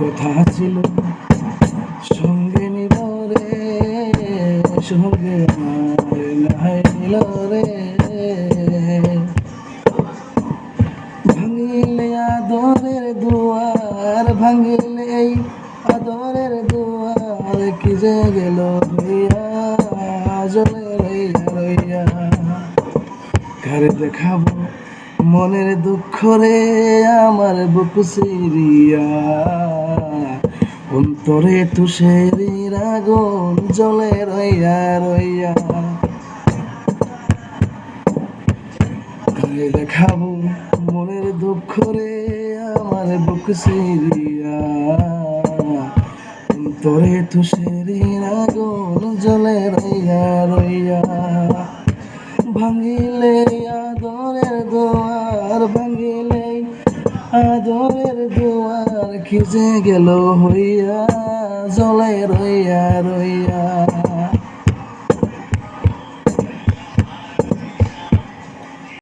কথা ছিল সঙ্গে নিব রে, সঙ্গে নাই নিল রে। ভাঙিলে আদরের দুয়ার, ভাঙিলে এই আদরের দুয়ার, কি যে গেল হইয়া জলে রইয়া রইয়া। কারে দেখাবো মনের দুঃখ রে, আমার বুক সিরিয়া অন্তরে তুষের আগুন জ্বলে রইয়া রইয়া। কারে দেখাবো মনের দুঃখ রে, আমার বুক সিরিয়া অন্তরে তুষের আগুন জ্বলে রইয়া রইয়া। ভাঙিলে আদরের দুয়ার, ভাঙিলে আদরের দুয়ার, কি যে গেল হইয়া জলে রইয়া রইয়া।